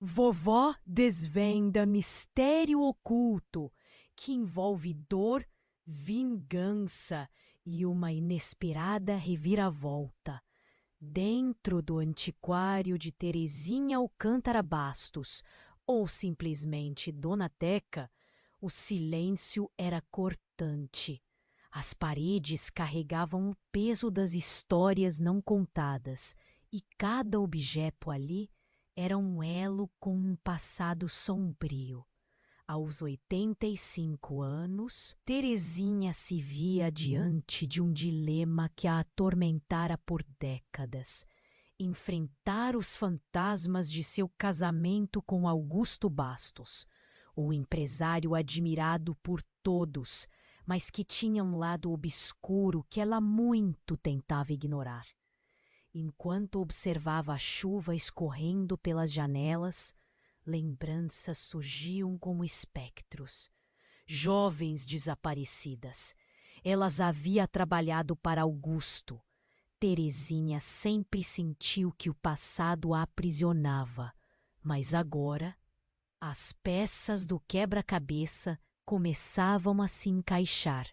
Vovó desvenda mistério oculto que envolve dor, vingança e uma inesperada reviravolta. Dentro do antiquário de Terezinha Alcântara Bastos, ou simplesmente Dona Teca, o silêncio era cortante. As paredes carregavam o peso das histórias não contadas, e cada objeto ali era um elo com um passado sombrio. Aos 85 anos, Terezinha se via diante de um dilema que a atormentara por décadas: enfrentar os fantasmas de seu casamento com Augusto Bastos, um empresário admirado por todos, mas que tinha um lado obscuro que ela muito tentava ignorar. Enquanto observava a chuva escorrendo pelas janelas, lembranças surgiam como espectros. Jovens desaparecidas. Elas havia trabalhado para Augusto. Terezinha sempre sentiu que o passado a aprisionava, mas agora as peças do quebra-cabeça começavam a se encaixar.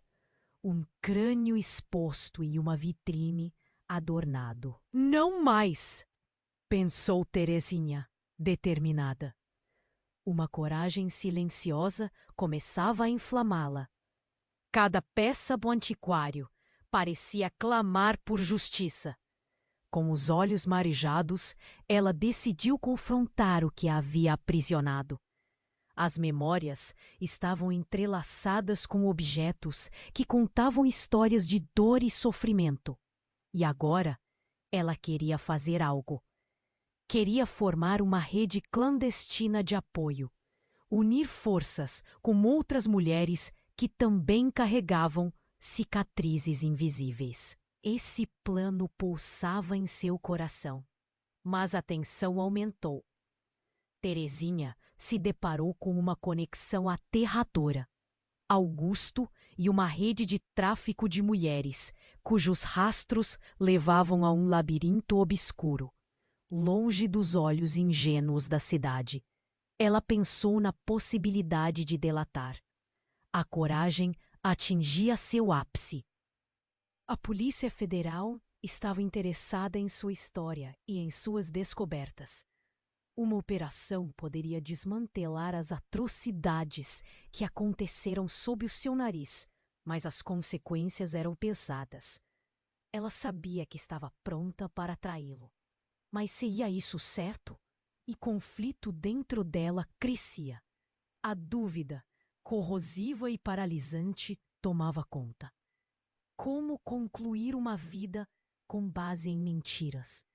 Um crânio exposto em uma vitrine adornado. Não mais! Pensou Terezinha, determinada. Uma coragem silenciosa começava a inflamá-la. Cada peça do antiquário parecia clamar por justiça. Com os olhos marejados, ela decidiu confrontar o que a havia aprisionado. As memórias estavam entrelaçadas com objetos que contavam histórias de dor e sofrimento. E agora, ela queria fazer algo. Queria formar uma rede clandestina de apoio, unir forças com outras mulheres que também carregavam cicatrizes invisíveis. Esse plano pulsava em seu coração, mas a tensão aumentou. Terezinha se deparou com uma conexão aterradora. Augusto e uma rede de tráfico de mulheres, cujos rastros levavam a um labirinto obscuro, longe dos olhos ingênuos da cidade. Ela pensou na possibilidade de delatar. A coragem atingia seu ápice. A Polícia Federal estava interessada em sua história e em suas descobertas. Uma operação poderia desmantelar as atrocidades que aconteceram sob o seu nariz, mas as consequências eram pesadas. Ela sabia que estava pronta para atraí-lo. Mas seria isso certo? E conflito dentro dela crescia. A dúvida, corrosiva e paralisante, tomava conta. Como concluir uma vida com base em mentiras?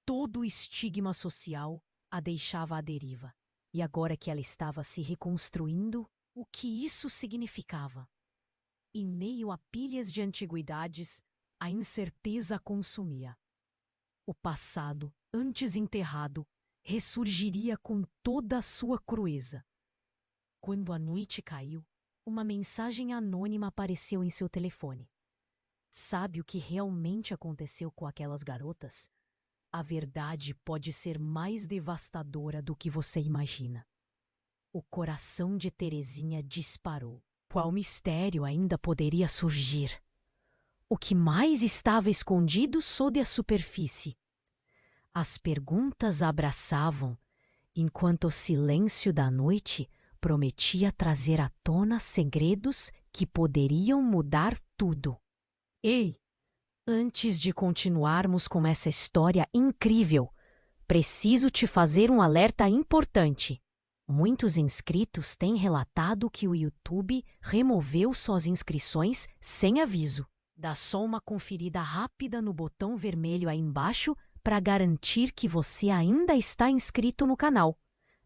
Todo o estigma social a deixava à deriva. E agora que ela estava se reconstruindo, o que isso significava? Em meio a pilhas de antiguidades, a incerteza a consumia. O passado, antes enterrado, ressurgiria com toda a sua crueza. Quando a noite caiu, uma mensagem anônima apareceu em seu telefone. Sabe o que realmente aconteceu com aquelas garotas? A verdade pode ser mais devastadora do que você imagina. O coração de Terezinha disparou. Qual mistério ainda poderia surgir? O que mais estava escondido sob a superfície? As perguntas a abraçavam, enquanto o silêncio da noite prometia trazer à tona segredos que poderiam mudar tudo. Ei! Antes de continuarmos com essa história incrível, preciso te fazer um alerta importante. Muitos inscritos têm relatado que o YouTube removeu suas inscrições sem aviso. Dá só uma conferida rápida no botão vermelho aí embaixo para garantir que você ainda está inscrito no canal.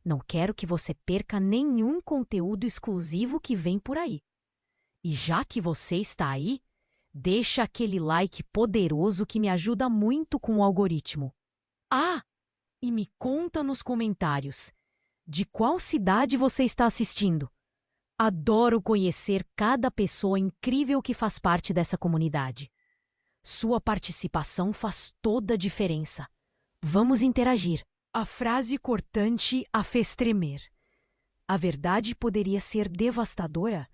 Não quero que você perca nenhum conteúdo exclusivo que vem por aí. E já que você está aí, deixa aquele like poderoso que me ajuda muito com o algoritmo. Ah, e me conta nos comentários, de qual cidade você está assistindo? Adoro conhecer cada pessoa incrível que faz parte dessa comunidade. Sua participação faz toda a diferença. Vamos interagir. A frase cortante a fez tremer. A verdade poderia ser devastadora.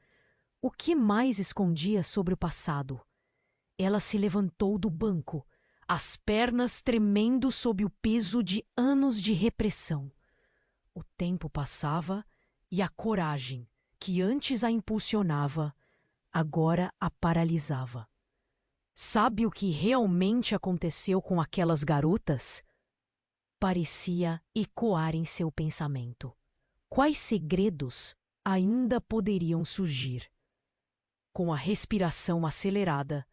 O que mais escondia sobre o passado? Ela se levantou do banco, as pernas tremendo sob o peso de anos de repressão. O tempo passava e a coragem, que antes a impulsionava, agora a paralisava. Sabe o que realmente aconteceu com aquelas garotas? Parecia ecoar em seu pensamento. Quais segredos ainda poderiam surgir? Com a respiração acelerada,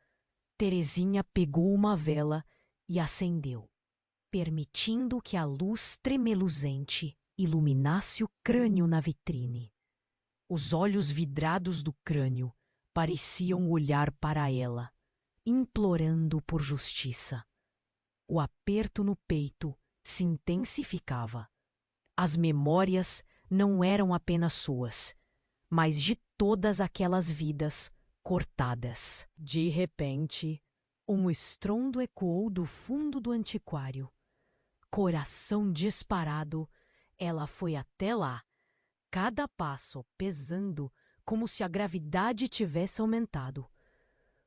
Terezinha pegou uma vela e acendeu, permitindo que a luz tremeluzente iluminasse o crânio na vitrine. Os olhos vidrados do crânio pareciam olhar para ela, implorando por justiça. O aperto no peito se intensificava. As memórias não eram apenas suas, mas de todas aquelas vidas cortadas. De repente, um estrondo ecoou do fundo do antiquário. Coração disparado, ela foi até lá, cada passo pesando como se a gravidade tivesse aumentado.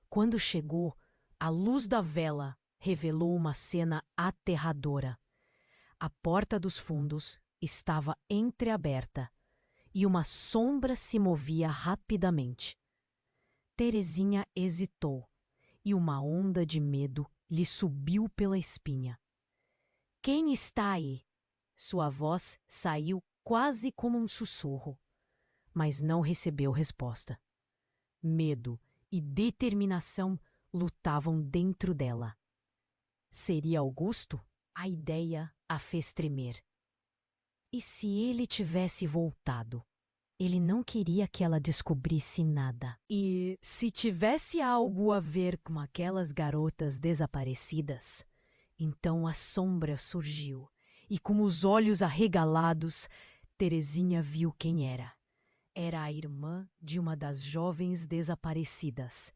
Quando chegou, a luz da vela revelou uma cena aterradora. A porta dos fundos estava entreaberta e uma sombra se movia rapidamente. Terezinha hesitou e uma onda de medo lhe subiu pela espinha. Quem está aí? Sua voz saiu quase como um sussurro, mas não recebeu resposta. Medo e determinação lutavam dentro dela. Seria Augusto? A ideia a fez tremer. E se ele tivesse voltado? Ele não queria que ela descobrisse nada. E se tivesse algo a ver com aquelas garotas desaparecidas? Então a sombra surgiu, e com os olhos arregalados, Terezinha viu quem era. Era a irmã de uma das jovens desaparecidas.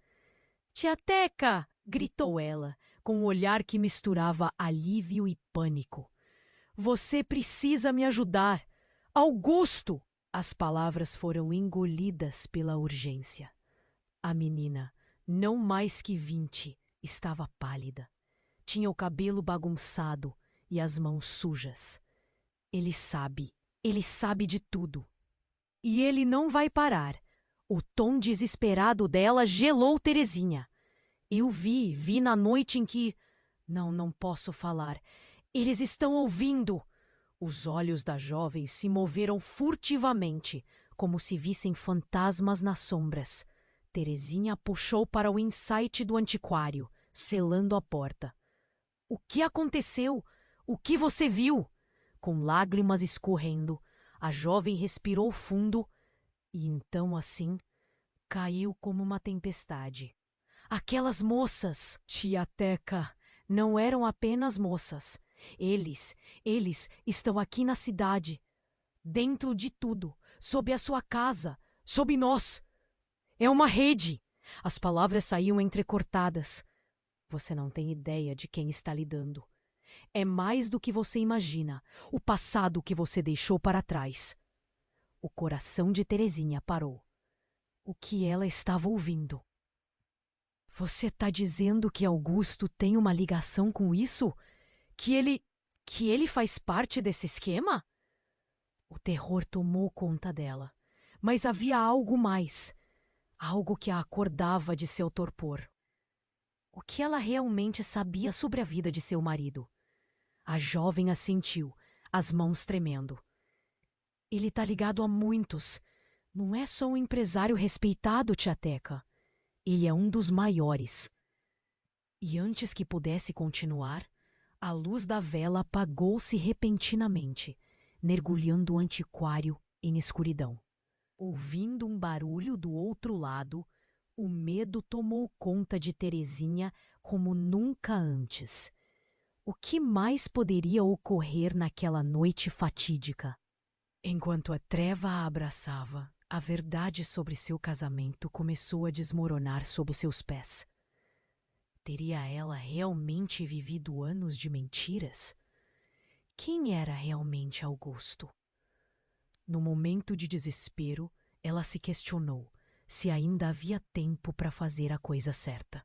"Tia Teca!" gritou ela, com um olhar que misturava alívio e pânico. "Você precisa me ajudar! Augusto!" As palavras foram engolidas pela urgência. A menina, não mais que 20, estava pálida. Tinha o cabelo bagunçado e as mãos sujas. Ele sabe de tudo. E ele não vai parar. O tom desesperado dela gelou Terezinha. "Eu vi na noite em que... Não posso falar. Eles estão ouvindo." Os olhos da jovem se moveram furtivamente, como se vissem fantasmas nas sombras. Terezinha a puxou para o insight do antiquário, selando a porta. "O que aconteceu? O que você viu?" Com lágrimas escorrendo, a jovem respirou fundo e então, assim, caiu como uma tempestade. Aquelas moças, tia Teca, não eram apenas moças. Eles estão aqui na cidade, dentro de tudo, sob a sua casa, sob nós. É uma rede." As palavras saíam entrecortadas. "Você não tem ideia de quem está lidando. É mais do que você imagina, o passado que você deixou para trás." O coração de Terezinha parou. O que ela estava ouvindo? "Você está dizendo que Augusto tem uma ligação com isso? Que ele faz parte desse esquema?" O terror tomou conta dela. Mas havia algo mais. Algo que a acordava de seu torpor. O que ela realmente sabia sobre a vida de seu marido? A jovem assentiu, as mãos tremendo. "Ele está ligado a muitos. Não é só um empresário respeitado, tia Teca. Ele é um dos maiores." E antes que pudesse continuar, a luz da vela apagou-se repentinamente, mergulhando o antiquário em escuridão. Ouvindo um barulho do outro lado, o medo tomou conta de Terezinha como nunca antes. O que mais poderia ocorrer naquela noite fatídica? Enquanto a treva a abraçava, a verdade sobre seu casamento começou a desmoronar sob seus pés. Teria ela realmente vivido anos de mentiras? Quem era realmente Augusto? No momento de desespero, ela se questionou se ainda havia tempo para fazer a coisa certa.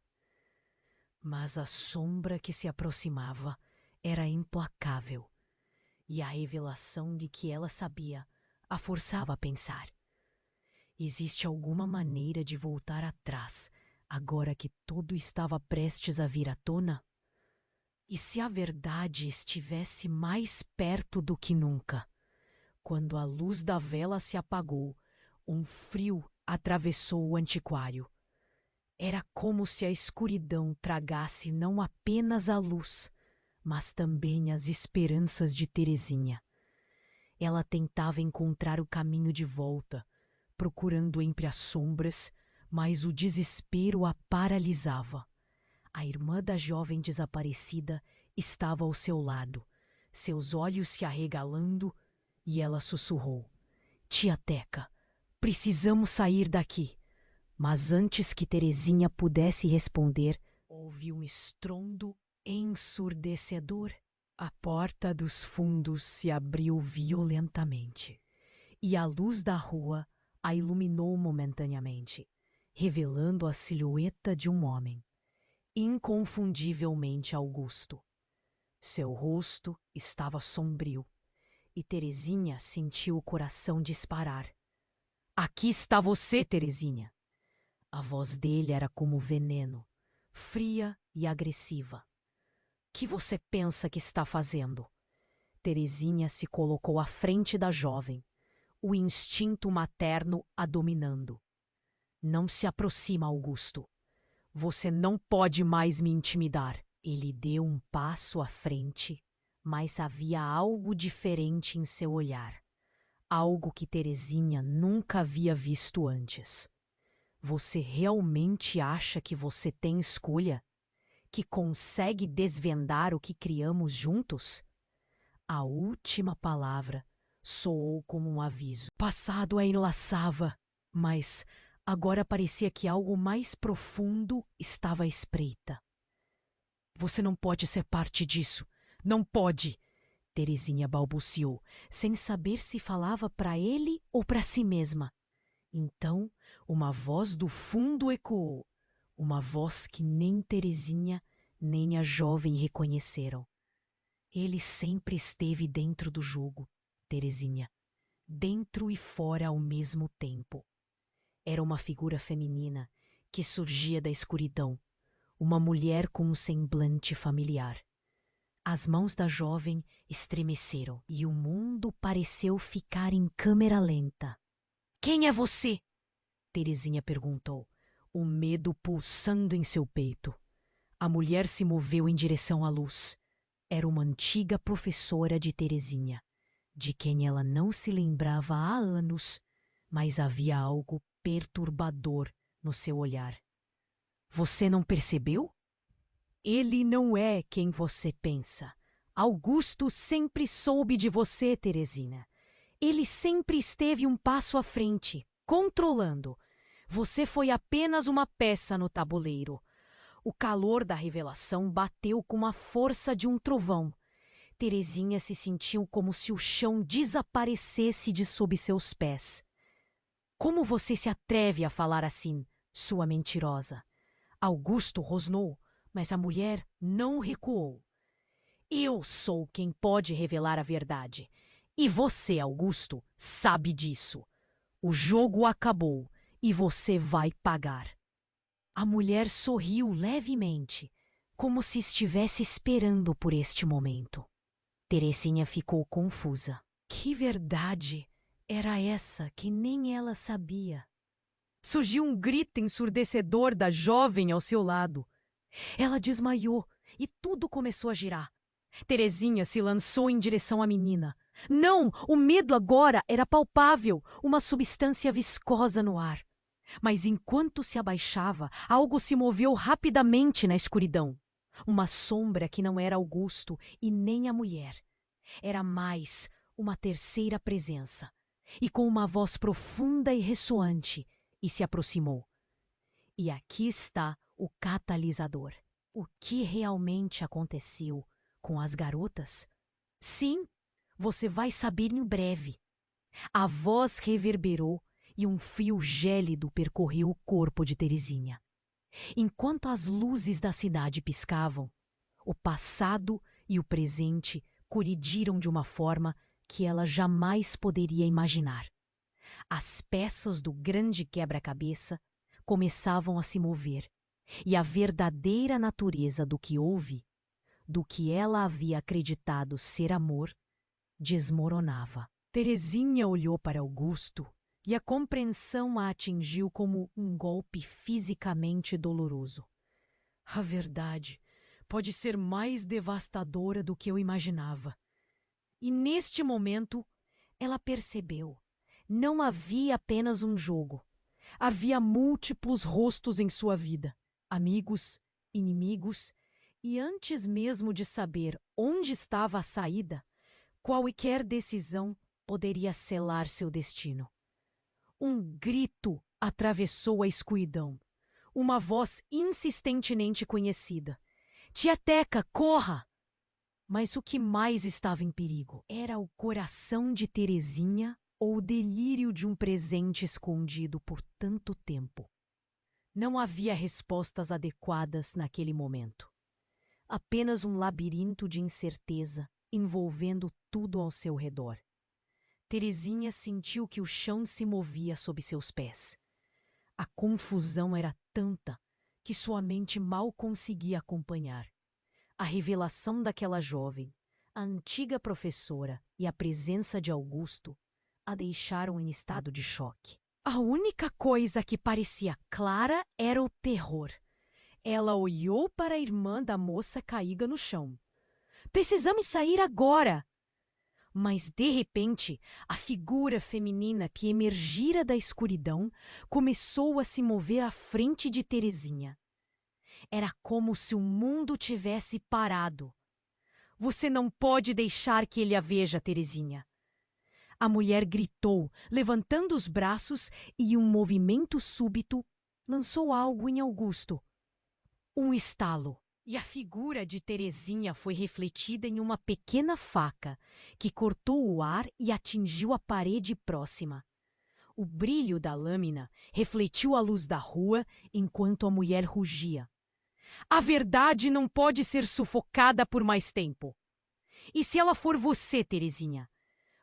Mas a sombra que se aproximava era implacável, e a revelação de que ela sabia a forçava a pensar. Existe alguma maneira de voltar atrás, agora que tudo estava prestes a vir à tona? E se a verdade estivesse mais perto do que nunca? Quando a luz da vela se apagou, um frio atravessou o antiquário. Era como se a escuridão tragasse não apenas a luz, mas também as esperanças de Teresinha. Ela tentava encontrar o caminho de volta, procurando entre as sombras, mas o desespero a paralisava. A irmã da jovem desaparecida estava ao seu lado, seus olhos se arregalando, e ela sussurrou: Tia Teca, precisamos sair daqui. Mas antes que Teresinha pudesse responder, houve um estrondo ensurdecedor. A porta dos fundos se abriu violentamente, e a luz da rua a iluminou momentaneamente, revelando a silhueta de um homem, inconfundivelmente Augusto. Seu rosto estava sombrio, e Teresinha sentiu o coração disparar. Aqui está você, Teresinha! A voz dele era como veneno, fria e agressiva. Que você pensa que está fazendo? Teresinha se colocou à frente da jovem, o instinto materno a dominando. Não se aproxima, Augusto. Você não pode mais me intimidar. Ele deu um passo à frente, mas havia algo diferente em seu olhar. Algo que Teresinha nunca havia visto antes. Você realmente acha que você tem escolha? Que consegue desvendar o que criamos juntos? A última palavra soou como um aviso. O passado a enlaçava, mas agora parecia que algo mais profundo estava à espreita. Você não pode ser parte disso. Não pode! Teresinha balbuciou, sem saber se falava para ele ou para si mesma. Então, uma voz do fundo ecoou, uma voz que nem Teresinha nem a jovem reconheceram. Ele sempre esteve dentro do jogo, Teresinha, dentro e fora ao mesmo tempo. Era uma figura feminina que surgia da escuridão, uma mulher com um semblante familiar. As mãos da jovem estremeceram e o mundo pareceu ficar em câmera lenta. Quem é você? Teresinha perguntou, o medo pulsando em seu peito. A mulher se moveu em direção à luz. Era uma antiga professora de Teresinha, de quem ela não se lembrava há anos, mas havia algo perturbador no seu olhar. Você não percebeu? Ele não é quem você pensa. Augusto sempre soube de você, Teresinha. Ele sempre esteve um passo à frente, controlando. Você foi apenas uma peça no tabuleiro. O calor da revelação bateu com a força de um trovão. Teresinha se sentiu como se o chão desaparecesse de sob seus pés. Como você se atreve a falar assim, sua mentirosa? Augusto rosnou, mas a mulher não recuou. Eu sou quem pode revelar a verdade. E você, Augusto, sabe disso. O jogo acabou e você vai pagar. A mulher sorriu levemente, como se estivesse esperando por este momento. Teresinha ficou confusa. Que verdade era essa que nem ela sabia? Surgiu um grito ensurdecedor da jovem ao seu lado. Ela desmaiou e tudo começou a girar. Teresinha se lançou em direção à menina. Não! O medo agora era palpável, uma substância viscosa no ar. Mas enquanto se abaixava, algo se moveu rapidamente na escuridão. Uma sombra que não era Augusto e nem a mulher. Era mais uma terceira presença. E com uma voz profunda e ressoante, e se aproximou. E aqui está o catalisador. O que realmente aconteceu com as garotas? Sim, você vai saber em breve. A voz reverberou e um frio gélido percorreu o corpo de Terezinha. Enquanto as luzes da cidade piscavam, o passado e o presente colidiram de uma forma que ela jamais poderia imaginar. As peças do grande quebra-cabeça começavam a se mover, e a verdadeira natureza do que houve, do que ela havia acreditado ser amor, desmoronava. Terezinha olhou para Augusto e a compreensão a atingiu como um golpe fisicamente doloroso. A verdade pode ser mais devastadora do que eu imaginava. E neste momento, ela percebeu. Não havia apenas um jogo. Havia múltiplos rostos em sua vida. Amigos, inimigos, e antes mesmo de saber onde estava a saída, qualquer decisão poderia selar seu destino. Um grito atravessou a escuridão. Uma voz insistentemente conhecida. Tia Teca, corra! Mas o que mais estava em perigo? Era o coração de Terezinha ou o delírio de um presente escondido por tanto tempo? Não havia respostas adequadas naquele momento. Apenas um labirinto de incerteza envolvendo tudo ao seu redor. Terezinha sentiu que o chão se movia sob seus pés. A confusão era tanta que sua mente mal conseguia acompanhar. A revelação daquela jovem, a antiga professora e a presença de Augusto a deixaram em estado de choque. A única coisa que parecia clara era o terror. Ela olhou para a irmã da moça caída no chão. Precisamos sair agora! Mas, de repente, a figura feminina que emergira da escuridão começou a se mover à frente de Terezinha. Era como se o mundo tivesse parado. Você não pode deixar que ele a veja, Terezinha. A mulher gritou, levantando os braços, e um movimento súbito lançou algo em Augusto. Um estalo. E a figura de Terezinha foi refletida em uma pequena faca, que cortou o ar e atingiu a parede próxima. O brilho da lâmina refletiu a luz da rua enquanto a mulher rugia. A verdade não pode ser sufocada por mais tempo. E se ela for você, Terezinha?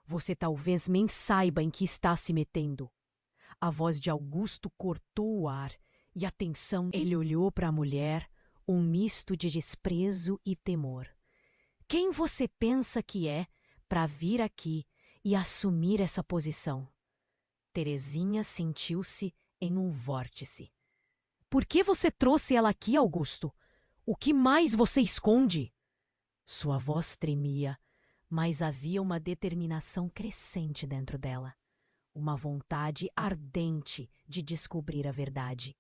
Você talvez nem saiba em que está se metendo. A voz de Augusto cortou o ar e a tensão. Ele olhou para a mulher, um misto de desprezo e temor. Quem você pensa que é para vir aqui e assumir essa posição? Terezinha sentiu-se em um vórtice. Por que você trouxe ela aqui, Augusto? O que mais você esconde? Sua voz tremia, mas havia uma determinação crescente dentro dela. Uma vontade ardente de descobrir a verdade.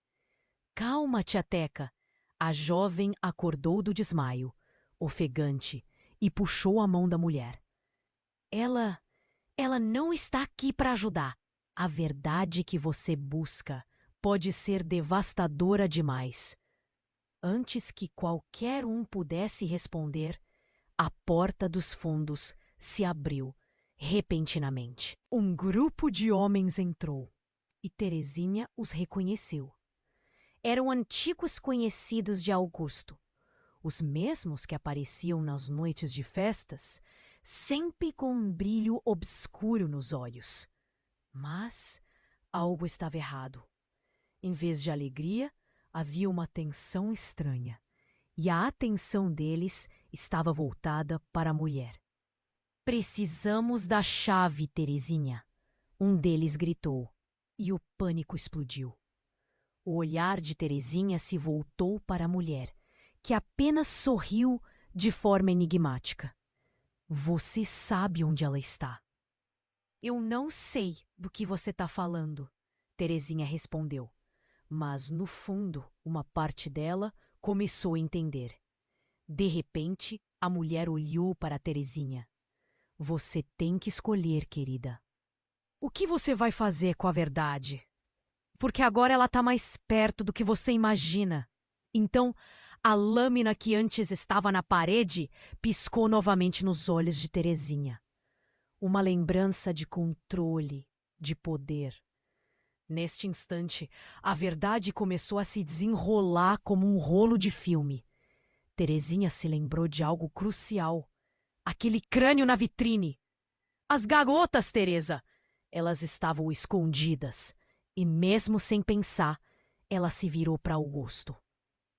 Calma, tia Teca. A jovem acordou do desmaio, ofegante, e puxou a mão da mulher. Ela não está aqui para ajudar. A verdade que você busca pode ser devastadora demais. Antes que qualquer um pudesse responder, a porta dos fundos se abriu repentinamente. Um grupo de homens entrou e Terezinha os reconheceu. Eram antigos conhecidos de Augusto, os mesmos que apareciam nas noites de festas, sempre com um brilho obscuro nos olhos. Mas algo estava errado. Em vez de alegria, havia uma tensão estranha, e a atenção deles estava voltada para a mulher. Precisamos da chave, Terezinha, um deles gritou, e o pânico explodiu. O olhar de Terezinha se voltou para a mulher, que apenas sorriu de forma enigmática. Você sabe onde ela está? Eu não sei do que você está falando, Terezinha respondeu. Mas, no fundo, uma parte dela começou a entender. De repente, a mulher olhou para Terezinha. Você tem que escolher, querida. O que você vai fazer com a verdade? Porque agora ela está mais perto do que você imagina. Então, A lâmina que antes estava na parede piscou novamente nos olhos de Terezinha. Uma lembrança de controle, de poder. Neste instante, a verdade começou a se desenrolar como um rolo de filme. Terezinha se lembrou de algo crucial. Aquele crânio na vitrine. As garotas, Teresa! Elas estavam escondidas. E mesmo sem pensar, ela se virou para Augusto.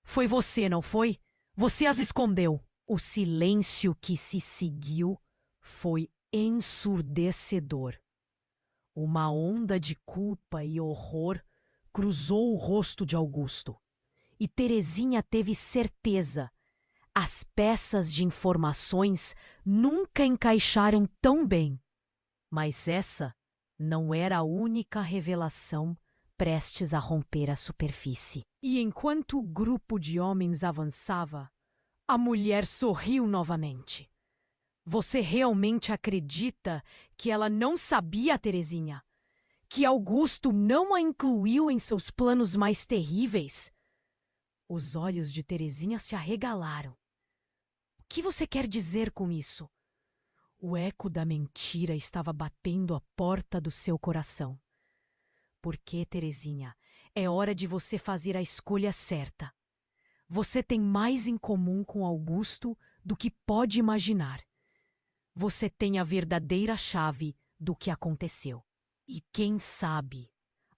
Foi você, não foi? Você as escondeu. O silêncio que se seguiu foi ensurdecedor. Uma onda de culpa e horror cruzou o rosto de Augusto. E Terezinha teve certeza. As peças de informações nunca encaixaram tão bem. Mas essa não era a única revelação prestes a romper a superfície. E enquanto o grupo de homens avançava, a mulher sorriu novamente. Você realmente acredita que ela não sabia, Terezinha? Que Augusto não a incluiu em seus planos mais terríveis? Os olhos de Terezinha se arregalaram. O que você quer dizer com isso? O eco da mentira estava batendo a porta do seu coração. Porque, Terezinha, é hora de você fazer a escolha certa. Você tem mais em comum com Augusto do que pode imaginar. Você tem a verdadeira chave do que aconteceu. E quem sabe,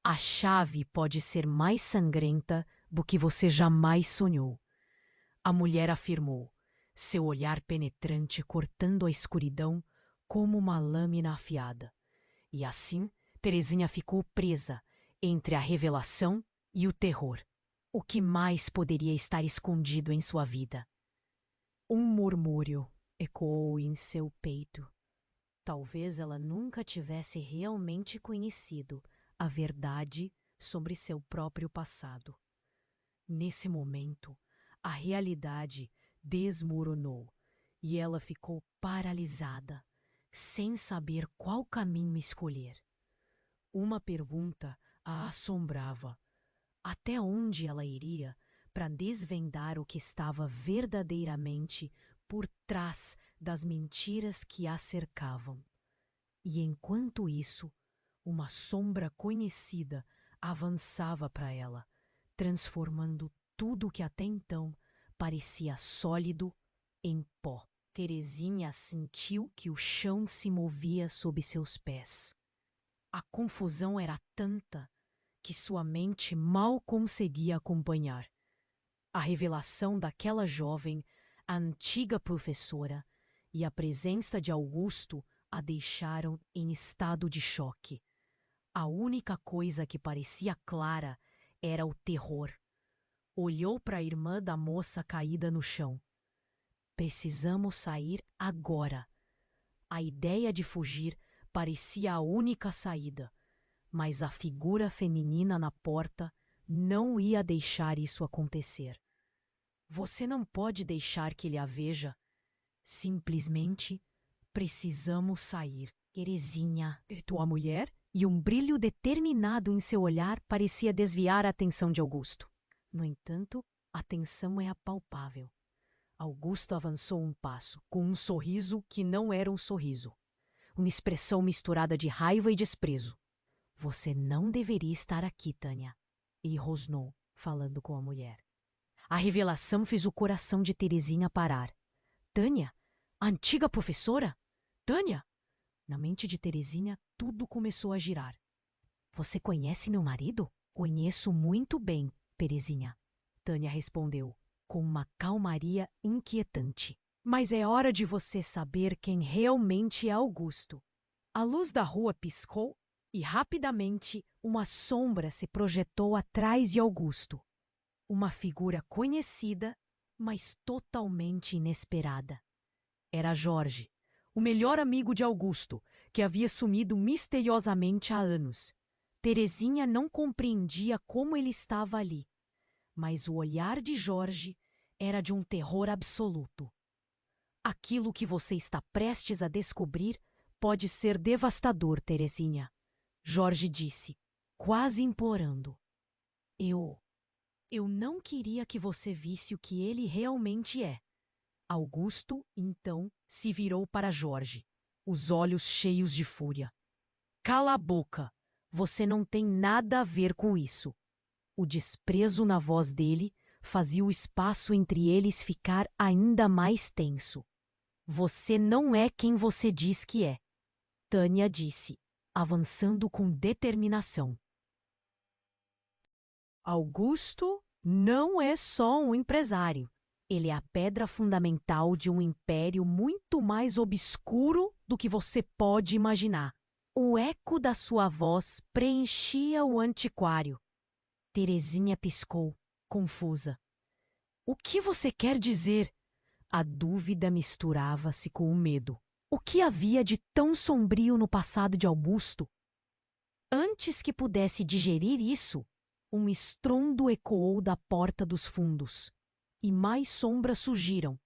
a chave pode ser mais sangrenta do que você jamais sonhou. A mulher afirmou, seu olhar penetrante cortando a escuridão como uma lâmina afiada. E assim, Terezinha ficou presa entre a revelação e o terror. O que mais poderia estar escondido em sua vida? Um murmúrio ecoou em seu peito. Talvez ela nunca tivesse realmente conhecido a verdade sobre seu próprio passado. Nesse momento, a realidade desmoronou e ela ficou paralisada, sem saber qual caminho escolher. Uma pergunta a assombrava. Até onde ela iria para desvendar o que estava verdadeiramente por trás das mentiras que a cercavam? E enquanto isso, uma sombra conhecida avançava para ela, transformando tudo que até então parecia sólido em pó. Terezinha sentiu que o chão se movia sob seus pés. A confusão era tanta que sua mente mal conseguia acompanhar. A revelação daquela jovem, a antiga professora, e a presença de Augusto a deixaram em estado de choque. A única coisa que parecia clara era o terror. Olhou para a irmã da moça caída no chão. Precisamos sair agora. A ideia de fugir parecia a única saída, mas a figura feminina na porta não ia deixar isso acontecer. Você não pode deixar que ele a veja. Simplesmente precisamos sair. Terezinha, tua mulher? E um brilho determinado em seu olhar parecia desviar a atenção de Augusto. No entanto, a tensão é apalpável. Augusto avançou um passo, com um sorriso que não era um sorriso. Uma expressão misturada de raiva e desprezo. Você não deveria estar aqui, Tânia. E rosnou, falando com a mulher. A revelação fez o coração de Terezinha parar. Tânia? A antiga professora? Tânia? Na mente de Terezinha, tudo começou a girar. Você conhece meu marido? Conheço muito bem, Terezinha. Tânia respondeu, com uma calmaria inquietante. Mas é hora de você saber quem realmente é Augusto. A luz da rua piscou e rapidamente uma sombra se projetou atrás de Augusto. Uma figura conhecida, mas totalmente inesperada. Era Jorge, o melhor amigo de Augusto, que havia sumido misteriosamente há anos. Terezinha não compreendia como ele estava ali, mas o olhar de Jorge era de um terror absoluto. Aquilo que você está prestes a descobrir pode ser devastador, Terezinha, Jorge disse, quase implorando. Eu não queria que você visse o que ele realmente é. Augusto, então, se virou para Jorge, os olhos cheios de fúria. Cala a boca! Você não tem nada a ver com isso. O desprezo na voz dele fazia o espaço entre eles ficar ainda mais tenso. Você não é quem você diz que é, Tânia disse, avançando com determinação. Augusto não é só um empresário. Ele é a pedra fundamental de um império muito mais obscuro do que você pode imaginar. O eco da sua voz preenchia o antiquário. Terezinha piscou, confusa. O que você quer dizer? A dúvida misturava-se com o medo. O que havia de tão sombrio no passado de Augusto? Antes que pudesse digerir isso, um estrondo ecoou da porta dos fundos, e mais sombras surgiram,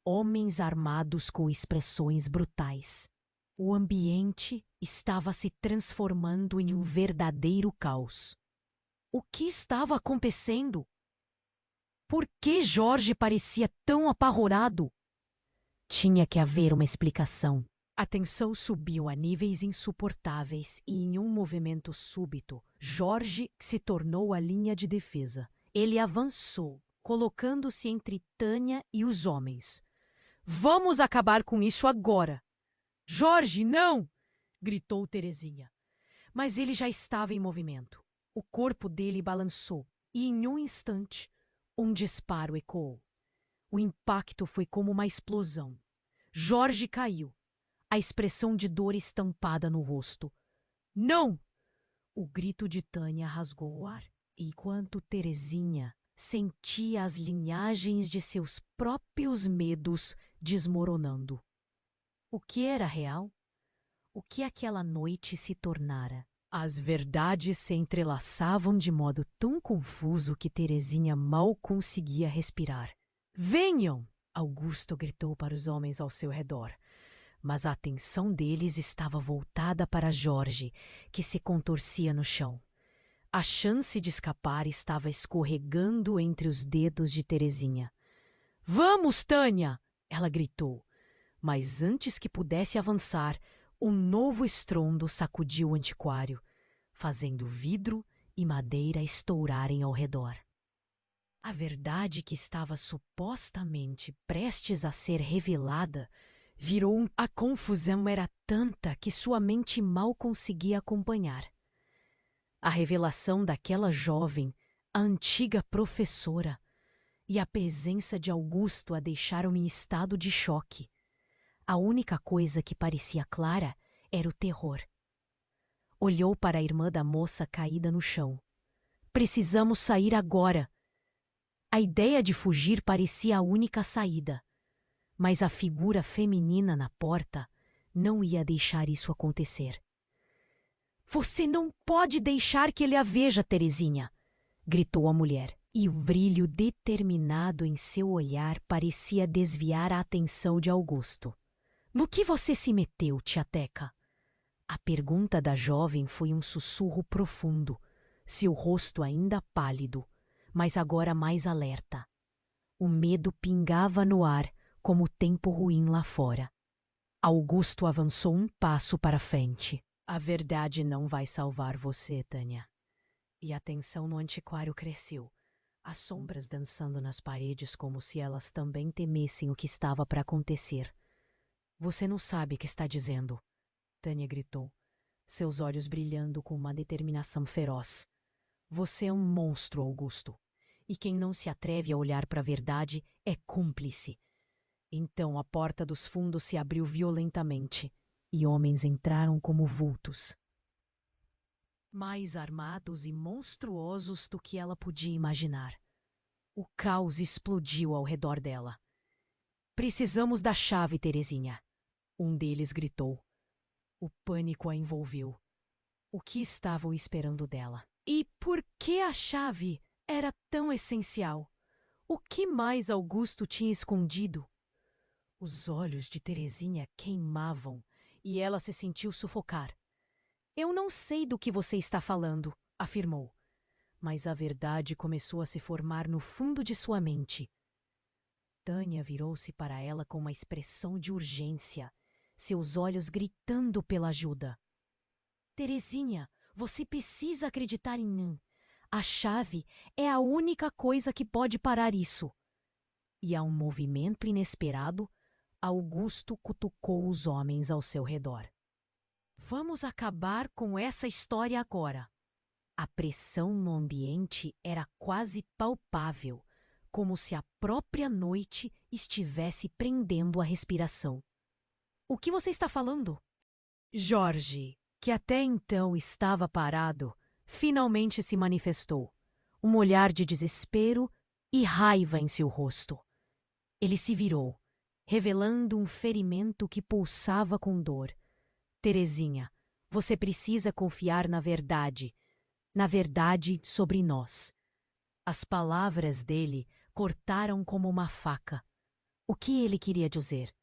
homens armados com expressões brutais. O ambiente estava se transformando em um verdadeiro caos. O que estava acontecendo? Por que Jorge parecia tão apavorado? Tinha que haver uma explicação. A tensão subiu a níveis insuportáveis e, em um movimento súbito, Jorge se tornou a linha de defesa. Ele avançou, colocando-se entre Tânia e os homens. Vamos acabar com isso agora! Jorge, não! Gritou Terezinha. Mas ele já estava em movimento. O corpo dele balançou e, em um instante, um disparo ecoou. O impacto foi como uma explosão. Jorge caiu, a expressão de dor estampada no rosto. Não! O grito de Tânia rasgou o ar, enquanto Terezinha sentia as linhagens de seus próprios medos desmoronando. O que era real? O que aquela noite se tornara? As verdades se entrelaçavam de modo tão confuso que Terezinha mal conseguia respirar. Venham! Augusto gritou para os homens ao seu redor. Mas a atenção deles estava voltada para Jorge, que se contorcia no chão. A chance de escapar estava escorregando entre os dedos de Terezinha. Vamos, Tânia! Ela gritou. Mas antes que pudesse avançar, um novo estrondo sacudiu o antiquário, fazendo vidro e madeira estourarem ao redor. A verdade que estava supostamente prestes a ser revelada virou a confusão era tanta que sua mente mal conseguia acompanhar. A revelação daquela jovem, a antiga professora, e a presença de Augusto a deixaram em estado de choque. A única coisa que parecia clara era o terror. Olhou para a irmã da moça caída no chão. Precisamos sair agora. A ideia de fugir parecia a única saída. Mas a figura feminina na porta não ia deixar isso acontecer. Você não pode deixar que ele a veja, Terezinha! Gritou a mulher. E o brilho determinado em seu olhar parecia desviar a atenção de Augusto. No que você se meteu, tia Teca? A pergunta da jovem foi um sussurro profundo, seu rosto ainda pálido, mas agora mais alerta. O medo pingava no ar como o tempo ruim lá fora. Augusto avançou um passo para frente. A verdade não vai salvar você, Tânia. E a tensão no antiquário cresceu, as sombras dançando nas paredes como se elas também temessem o que estava para acontecer. Você não sabe o que está dizendo, Tânia gritou, seus olhos brilhando com uma determinação feroz. Você é um monstro, Augusto, e quem não se atreve a olhar para a verdade é cúmplice. Então a porta dos fundos se abriu violentamente e homens entraram como vultos. Mais armados e monstruosos do que ela podia imaginar. O caos explodiu ao redor dela. Precisamos da chave, Terezinha, um deles gritou. O pânico a envolveu. O que estavam esperando dela? E por que a chave era tão essencial? O que mais Augusto tinha escondido? Os olhos de Terezinha queimavam e ela se sentiu sufocar. Eu não sei do que você está falando, afirmou. mas a verdade começou a se formar no fundo de sua mente. Tânia virou-se para ela com uma expressão de urgência, seus olhos gritando pela ajuda. Terezinha, você precisa acreditar em mim. A chave é a única coisa que pode parar isso. E a um movimento inesperado, Augusto cutucou os homens ao seu redor. Vamos acabar com essa história agora. A pressão no ambiente era quase palpável, como se a própria noite estivesse prendendo a respiração. O que você está falando? Jorge, que até então estava parado, finalmente se manifestou, um olhar de desespero e raiva em seu rosto. Ele se virou, revelando um ferimento que pulsava com dor. Terezinha, você precisa confiar na verdade sobre nós. As palavras dele cortaram como uma faca. O que ele queria dizer?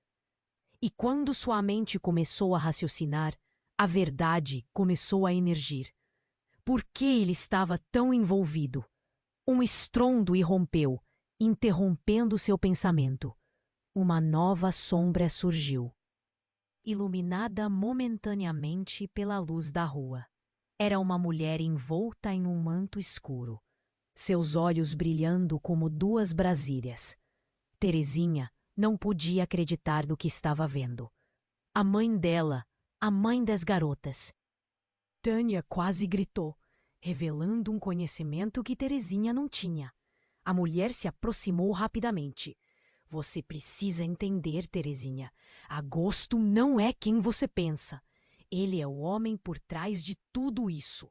E quando sua mente começou a raciocinar, a verdade começou a emergir. Por que ele estava tão envolvido? Um estrondo irrompeu, interrompendo seu pensamento. Uma nova sombra surgiu, iluminada momentaneamente pela luz da rua. Era uma mulher envolta em um manto escuro, seus olhos brilhando como duas brasílias. Terezinha não podia acreditar no que estava vendo. A mãe dela, a mãe das garotas. Tânia quase gritou, revelando um conhecimento que Terezinha não tinha. A mulher se aproximou rapidamente. Você precisa entender, Terezinha. Agosto não é quem você pensa. Ele é o homem por trás de tudo isso.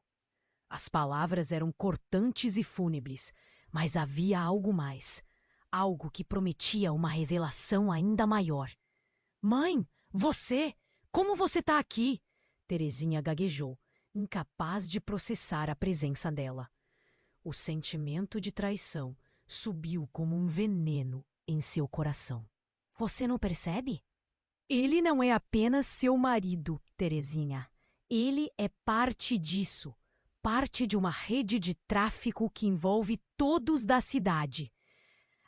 As palavras eram cortantes e fúnebres, mas havia algo mais. Algo que prometia uma revelação ainda maior. Mãe, você! Como você está aqui? Terezinha gaguejou, incapaz de processar a presença dela. O sentimento de traição subiu como um veneno em seu coração. Você não percebe? Ele não é apenas seu marido, Terezinha. Ele é parte disso. Parte de uma rede de tráfico que envolve todos da cidade.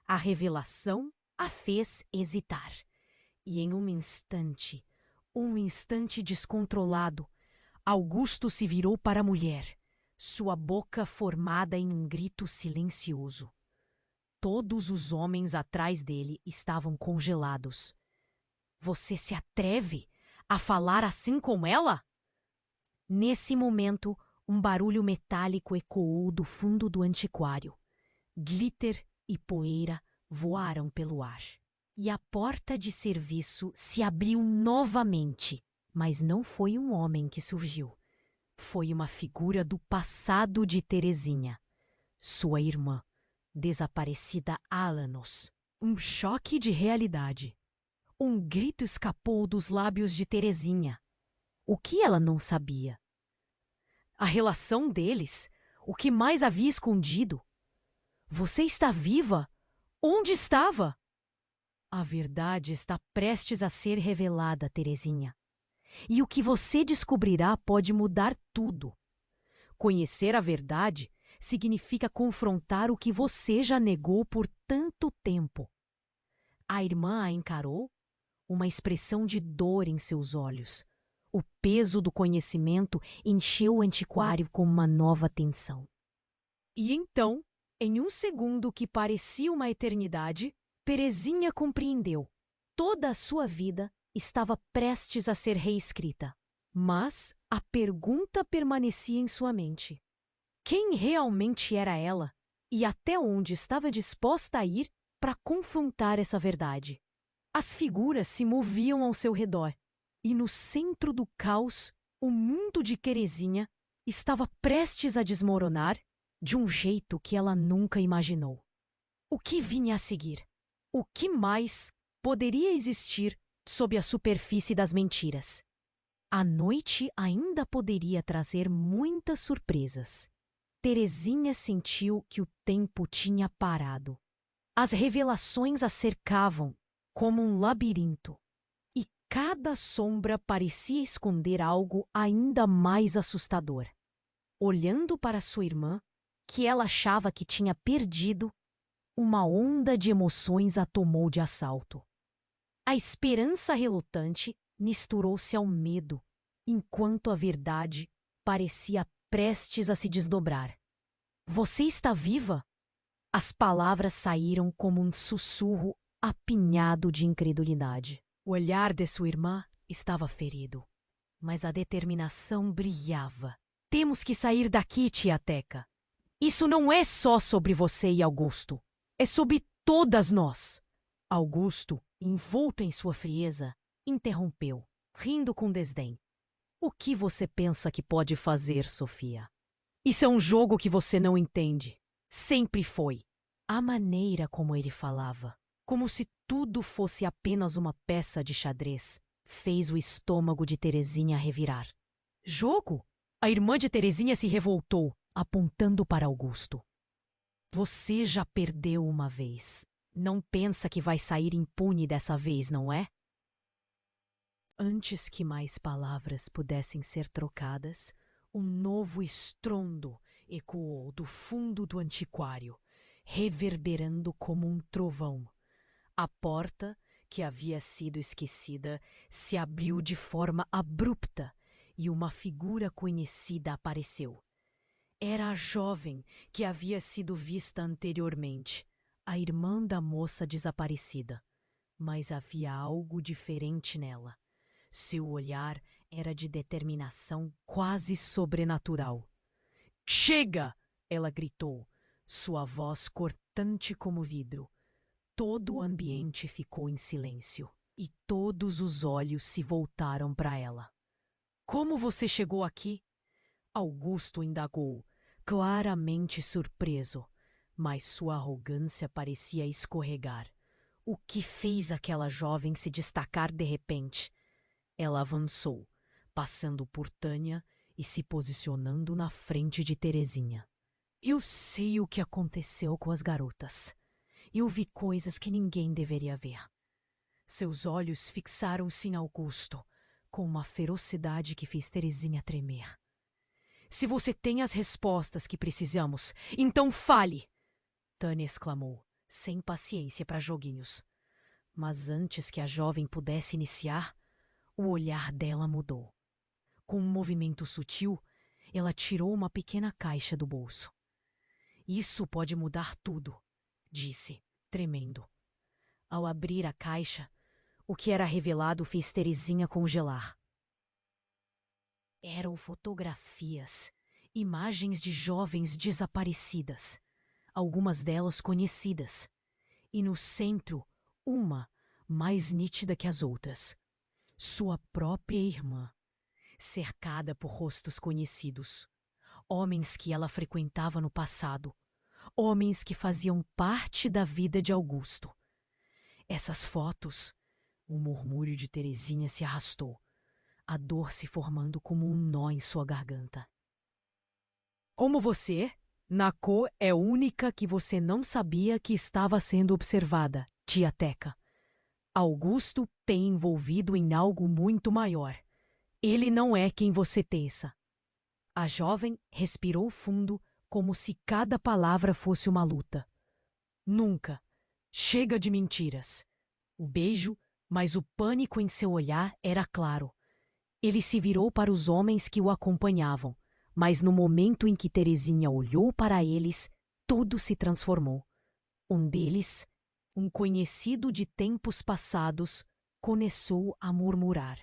A revelação a fez hesitar. E em um instante descontrolado, Augusto se virou para a mulher, sua boca formada em um grito silencioso. Todos os homens atrás dele estavam congelados. Você se atreve a falar assim com ela? Nesse momento, um barulho metálico ecoou do fundo do antiquário. Glitter e poeira voaram pelo ar. E a porta de serviço se abriu novamente. Mas não foi um homem que surgiu. Foi uma figura do passado de Terezinha. Sua irmã, desaparecida há anos. Um choque de realidade. Um grito escapou dos lábios de Terezinha. O que ela não sabia? A relação deles? O que mais havia escondido? Você está viva? Onde estava? A verdade está prestes a ser revelada, Terezinha. E o que você descobrirá pode mudar tudo. Conhecer a verdade significa confrontar o que você já negou por tanto tempo. A irmã a encarou, uma expressão de dor em seus olhos. O peso do conhecimento encheu o antiquário com uma nova tensão. E então, em um segundo que parecia uma eternidade, Terezinha compreendeu. Toda a sua vida estava prestes a ser reescrita. Mas a pergunta permanecia em sua mente. Quem realmente era ela? E até onde estava disposta a ir para confrontar essa verdade? As figuras se moviam ao seu redor. E no centro do caos, o mundo de Terezinha estava prestes a desmoronar de um jeito que ela nunca imaginou. O que vinha a seguir? O que mais poderia existir sob a superfície das mentiras? A noite ainda poderia trazer muitas surpresas. Terezinha sentiu que o tempo tinha parado. As revelações a cercavam como um labirinto. E cada sombra parecia esconder algo ainda mais assustador. Olhando para sua irmã, que ela achava que tinha perdido, uma onda de emoções a tomou de assalto. A esperança relutante misturou-se ao medo, enquanto a verdade parecia prestes a se desdobrar. Você está viva? As palavras saíram como um sussurro apinhado de incredulidade. O olhar de sua irmã estava ferido, mas a determinação brilhava. Temos que sair daqui, tia Teca. Isso não é só sobre você e Augusto. É sobre todas nós. Augusto, envolto em sua frieza, interrompeu, rindo com desdém. O que você pensa que pode fazer, Sofia? Isso é um jogo que você não entende. Sempre foi. A maneira como ele falava, como se tudo fosse apenas uma peça de xadrez, fez o estômago de Terezinha revirar. Jogo? A irmã de Terezinha se revoltou, apontando para Augusto. Você já perdeu uma vez. Não pensa que vai sair impune dessa vez, não é? Antes que mais palavras pudessem ser trocadas, um novo estrondo ecoou do fundo do antiquário, reverberando como um trovão. A porta, que havia sido esquecida, se abriu de forma abrupta e uma figura conhecida apareceu. Era a jovem que havia sido vista anteriormente, a irmã da moça desaparecida. Mas havia algo diferente nela. Seu olhar era de determinação quase sobrenatural. Chega! Ela gritou, sua voz cortante como vidro. Todo o ambiente ficou em silêncio e todos os olhos se voltaram para ela. Como você chegou aqui? Augusto indagou, claramente surpreso, mas sua arrogância parecia escorregar. O que fez aquela jovem se destacar de repente? Ela avançou, passando por Tânia e se posicionando na frente de Terezinha. Eu sei o que aconteceu com as garotas. Eu vi coisas que ninguém deveria ver. Seus olhos fixaram-se em Augusto, com uma ferocidade que fez Terezinha tremer. Se você tem as respostas que precisamos, então fale! Tânia exclamou, sem paciência para joguinhos. Mas antes que a jovem pudesse iniciar, o olhar dela mudou. Com um movimento sutil, ela tirou uma pequena caixa do bolso. Isso pode mudar tudo, disse, tremendo. Ao abrir a caixa, o que era revelado fez Terezinha congelar. Eram fotografias, imagens de jovens desaparecidas, algumas delas conhecidas, e no centro, uma mais nítida que as outras. Sua própria irmã, cercada por rostos conhecidos, homens que ela frequentava no passado, homens que faziam parte da vida de Augusto. Essas fotos, o murmúrio de Terezinha se arrastou, a dor se formando como um nó em sua garganta. Como você, Nako é única que você não sabia que estava sendo observada, tia Teca. Augusto tem envolvido em algo muito maior. Ele não é quem você pensa. A jovem respirou fundo, como se cada palavra fosse uma luta. Nunca. Chega de mentiras. O beijo, mas o pânico em seu olhar era claro. Ele se virou para os homens que o acompanhavam, mas no momento em que Terezinha olhou para eles, tudo se transformou. Um deles, um conhecido de tempos passados, começou a murmurar.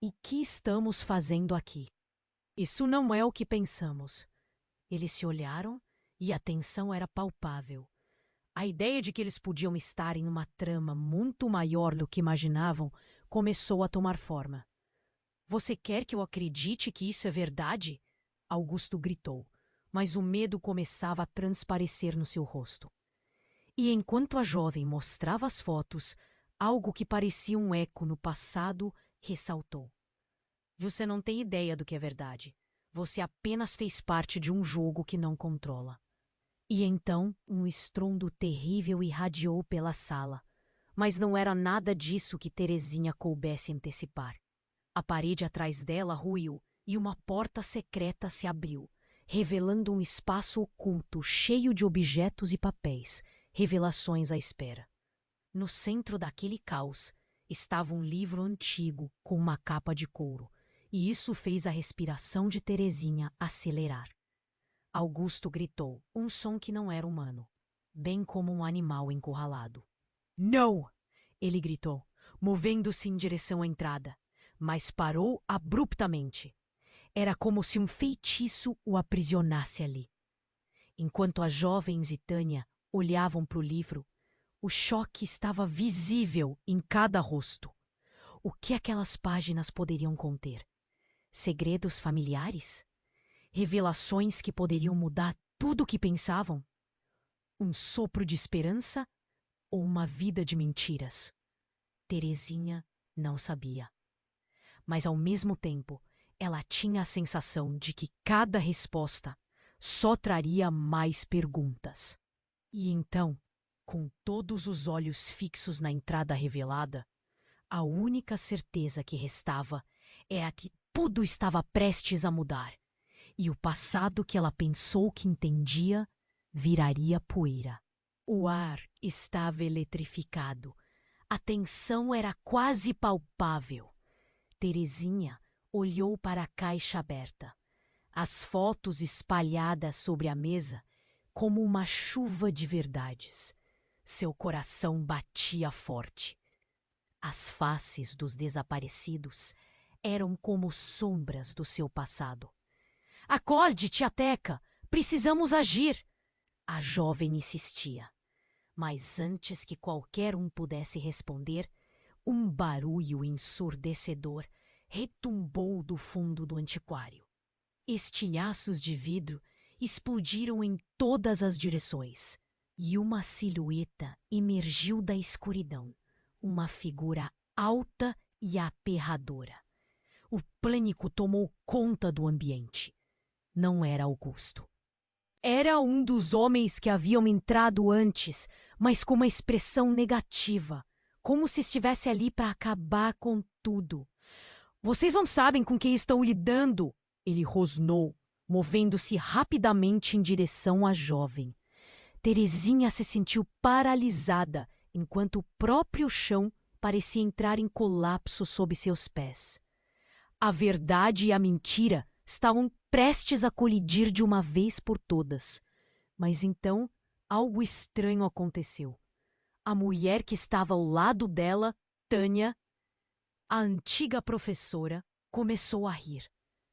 E que estamos fazendo aqui? Isso não é o que pensamos. Eles se olharam e a tensão era palpável. A ideia de que eles podiam estar em uma trama muito maior do que imaginavam começou a tomar forma. Você quer que eu acredite que isso é verdade? Augusto gritou, mas o medo começava a transparecer no seu rosto. E enquanto a jovem mostrava as fotos, algo que parecia um eco no passado ressaltou. Você não tem ideia do que é verdade. Você apenas fez parte de um jogo que não controla. E então um estrondo terrível irradiou pela sala. Mas não era nada disso que Terezinha coubesse antecipar. A parede atrás dela ruiu e uma porta secreta se abriu, revelando um espaço oculto cheio de objetos e papéis, revelações à espera. No centro daquele caos estava um livro antigo com uma capa de couro, e isso fez a respiração de Terezinha acelerar. Augusto gritou, um som que não era humano, bem como um animal encurralado. Não! Ele gritou, movendo-se em direção à entrada, mas parou abruptamente. Era como se um feitiço o aprisionasse ali. Enquanto as jovens e Tânia olhavam para o livro, o choque estava visível em cada rosto. O que aquelas páginas poderiam conter? Segredos familiares? Revelações que poderiam mudar tudo o que pensavam? Um sopro de esperança ou uma vida de mentiras? Terezinha não sabia. Mas ao mesmo tempo, ela tinha a sensação de que cada resposta só traria mais perguntas. E então, com todos os olhos fixos na entrada revelada, a única certeza que restava é a que tudo estava prestes a mudar, e o passado que ela pensou que entendia viraria poeira. O ar estava eletrificado. A tensão era quase palpável. Terezinha olhou para a caixa aberta. As fotos espalhadas sobre a mesa como uma chuva de verdades. Seu coração batia forte. As faces dos desaparecidos eram como sombras do seu passado. Acorde, tia Teca! Precisamos agir! A jovem insistia. Mas antes que qualquer um pudesse responder, um barulho ensurdecedor retumbou do fundo do antiquário. Estilhaços de vidro explodiram em todas as direções, e uma silhueta emergiu da escuridão, uma figura alta e aterradora. O pânico tomou conta do ambiente. Não era Augusto. Era um dos homens que haviam entrado antes, mas com uma expressão negativa, como se estivesse ali para acabar com tudo. Vocês não sabem com quem estão lidando, ele rosnou, movendo-se rapidamente em direção à jovem. Terezinha se sentiu paralisada, enquanto o próprio chão parecia entrar em colapso sob seus pés. A verdade e a mentira estavam prestes a colidir de uma vez por todas. Mas então, algo estranho aconteceu. A mulher que estava ao lado dela, Tânia, a antiga professora, começou a rir.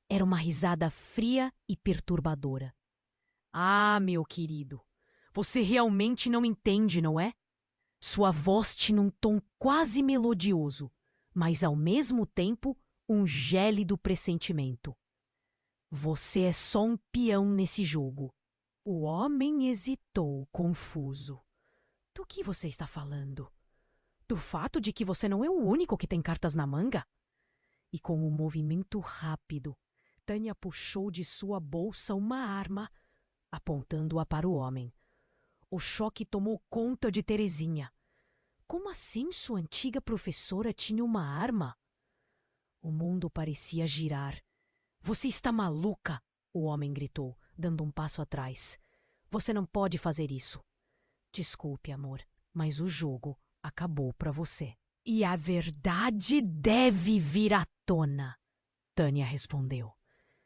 Era uma risada fria e perturbadora. Ah, meu querido, você realmente não entende, não é? Sua voz tinha um tom quase melodioso, mas ao mesmo tempo um gélido pressentimento. Você é só um peão nesse jogo. O homem hesitou, confuso. Do que você está falando? Do fato de que você não é o único que tem cartas na manga? E com um movimento rápido, Tânia puxou de sua bolsa uma arma, apontando-a para o homem. O choque tomou conta de Terezinha. Como assim sua antiga professora tinha uma arma? O mundo parecia girar. Você está maluca? O homem gritou, dando um passo atrás. Você não pode fazer isso. Desculpe, amor, mas o jogo acabou para você. E a verdade deve vir à tona, Tânia respondeu,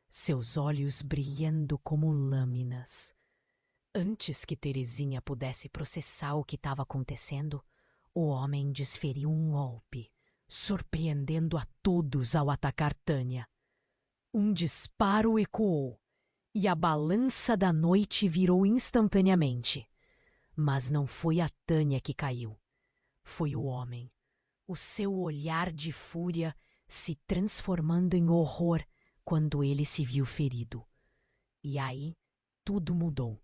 seus olhos brilhando como lâminas. Antes que Terezinha pudesse processar o que estava acontecendo, o homem desferiu um golpe, surpreendendo a todos ao atacar Tânia. Um disparo ecoou, e a balança da noite virou instantaneamente. Mas não foi a Tânia que caiu. Foi o homem. O seu olhar de fúria se transformando em horror quando ele se viu ferido. E aí, tudo mudou.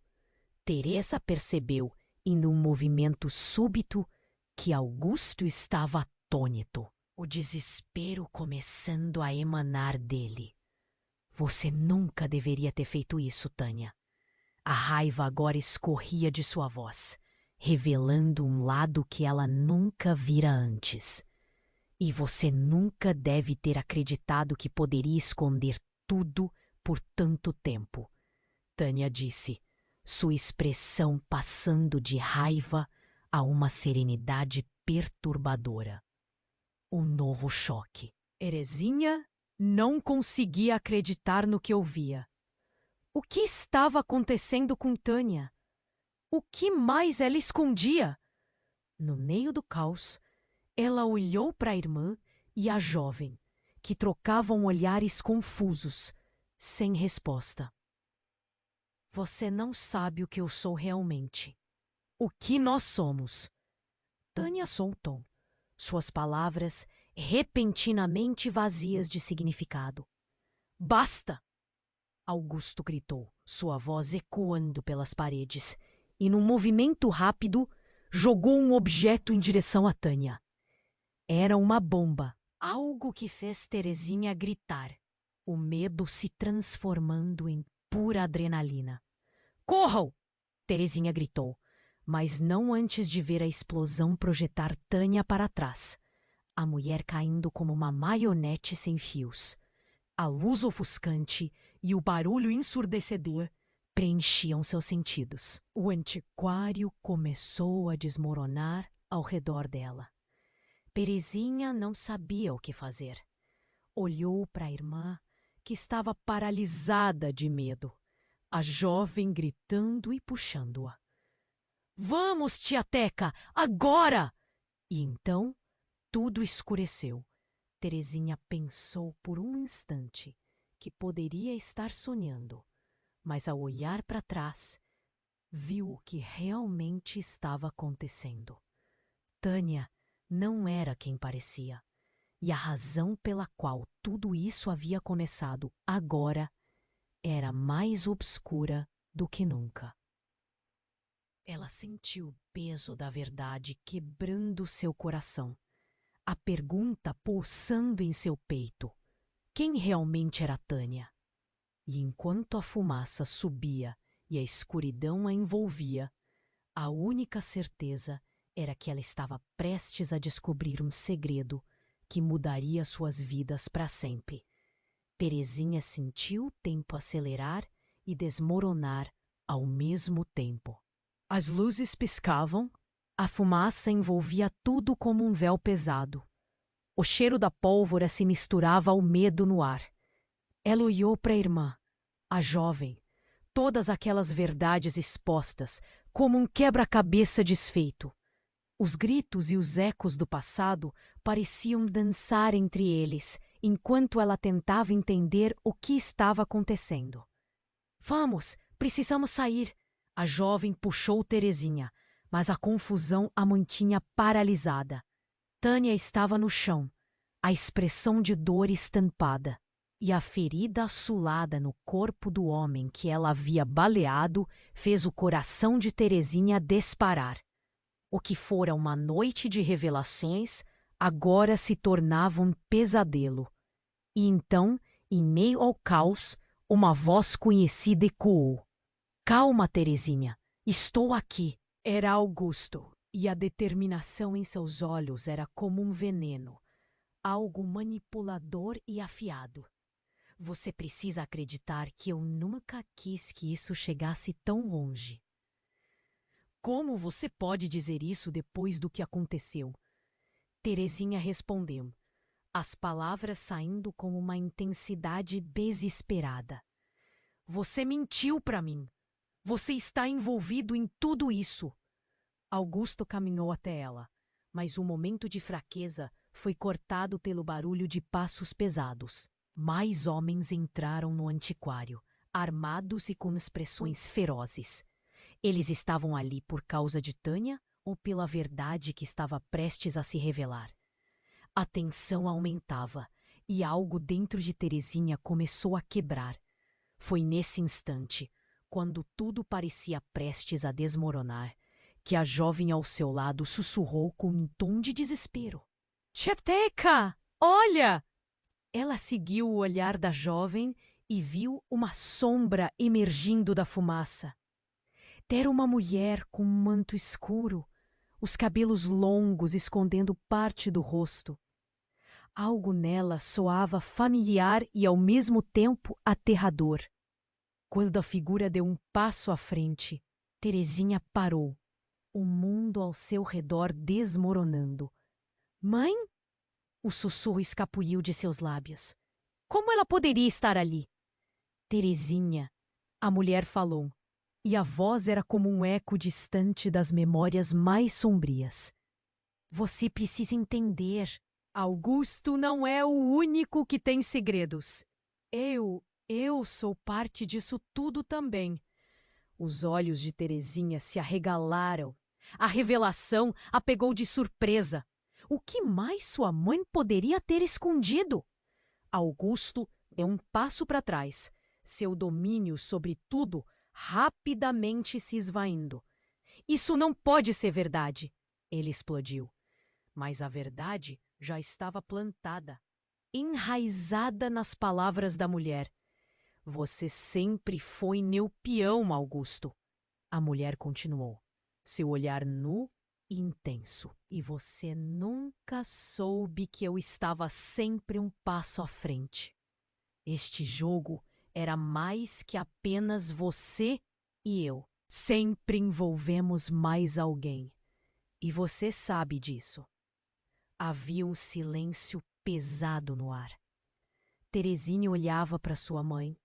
Teresa percebeu, em um movimento súbito, que Augusto estava atônito, o desespero começando a emanar dele. Você nunca deveria ter feito isso, Tânia. A raiva agora escorria de sua voz, revelando um lado que ela nunca vira antes. E você nunca deve ter acreditado que poderia esconder tudo por tanto tempo. Tânia disse, sua expressão passando de raiva a uma serenidade perturbadora. Um novo choque. Terezinha não conseguia acreditar no que ouvia. O que estava acontecendo com Tânia? O que mais ela escondia? No meio do caos, ela olhou para a irmã e a jovem, que trocavam olhares confusos, sem resposta. Você não sabe o que eu sou realmente. O que nós somos. Tânia soltou, suas palavras repentinamente vazias de significado. Basta! Augusto gritou, sua voz ecoando pelas paredes, e num movimento rápido, jogou um objeto em direção a Tânia. Era uma bomba, algo que fez Terezinha gritar, o medo se transformando em pura adrenalina. Corram! Terezinha gritou, mas não antes de ver a explosão projetar Tânia para trás, a mulher caindo como uma maionete sem fios. A luz ofuscante e o barulho ensurdecedor preenchiam seus sentidos. O antiquário começou a desmoronar ao redor dela. Terezinha não sabia o que fazer. Olhou para a irmã, que estava paralisada de medo, a jovem gritando e puxando-a. Vamos, tia Teca, agora! E então tudo escureceu. Terezinha pensou por um instante que poderia estar sonhando, mas ao olhar para trás, viu o que realmente estava acontecendo. Tânia não era quem parecia, e a razão pela qual tudo isso havia começado agora era mais obscura do que nunca. Ela sentiu o peso da verdade quebrando seu coração, a pergunta pulsando em seu peito. Quem realmente era Tânia? E enquanto a fumaça subia e a escuridão a envolvia, a única certeza era que ela estava prestes a descobrir um segredo que mudaria suas vidas para sempre. Terezinha sentiu o tempo acelerar e desmoronar ao mesmo tempo. As luzes piscavam, a fumaça envolvia tudo como um véu pesado. O cheiro da pólvora se misturava ao medo no ar. Ela olhou para a irmã, a jovem, todas aquelas verdades expostas, como um quebra-cabeça desfeito. Os gritos e os ecos do passado pareciam dançar entre eles, enquanto ela tentava entender o que estava acontecendo. Vamos, precisamos sair! A jovem puxou Terezinha, mas a confusão a mantinha paralisada. Tânia estava no chão, a expressão de dor estampada, e a ferida assolada no corpo do homem que ela havia baleado fez o coração de Terezinha disparar. O que fora uma noite de revelações agora se tornava um pesadelo. E então, em meio ao caos, uma voz conhecida ecoou. Calma, Terezinha, estou aqui. Era Augusto, e a determinação em seus olhos era como um veneno, algo manipulador e afiado. Você precisa acreditar que eu nunca quis que isso chegasse tão longe. Como você pode dizer isso depois do que aconteceu? Terezinha respondeu, as palavras saindo com uma intensidade desesperada. Você mentiu para mim. Você está envolvido em tudo isso. Augusto caminhou até ela, mas o momento de fraqueza foi cortado pelo barulho de passos pesados. Mais homens entraram no antiquário, armados e com expressões ferozes. Eles estavam ali por causa de Tânia ou pela verdade que estava prestes a se revelar? A tensão aumentava e algo dentro de Terezinha começou a quebrar. Foi nesse instante, quando tudo parecia prestes a desmoronar, que a jovem ao seu lado sussurrou com um tom de desespero. Tia Teca, olha! Ela seguiu o olhar da jovem e viu uma sombra emergindo da fumaça. Era uma mulher com um manto escuro, os cabelos longos escondendo parte do rosto. Algo nela soava familiar e ao mesmo tempo aterrador. Quando a figura deu um passo à frente, Terezinha parou, o mundo ao seu redor desmoronando. Mãe? O sussurro escapuliu de seus lábios. Como ela poderia estar ali? Terezinha, a mulher falou, e a voz era como um eco distante das memórias mais sombrias. Você precisa entender. Augusto não é o único que tem segredos. Eu sou parte disso tudo também. Os olhos de Terezinha se arregalaram. A revelação a pegou de surpresa. O que mais sua mãe poderia ter escondido? Augusto deu um passo para trás, seu domínio sobre tudo rapidamente se esvaindo. Isso não pode ser verdade, ele explodiu. Mas a verdade já estava plantada, enraizada nas palavras da mulher. Você sempre foi meu peão, Augusto. A mulher continuou, seu olhar nu e intenso. E você nunca soube que eu estava sempre um passo à frente. Este jogo era mais que apenas você e eu. Sempre envolvemos mais alguém. E você sabe disso. Havia um silêncio pesado no ar. Terezinha olhava para sua mãe,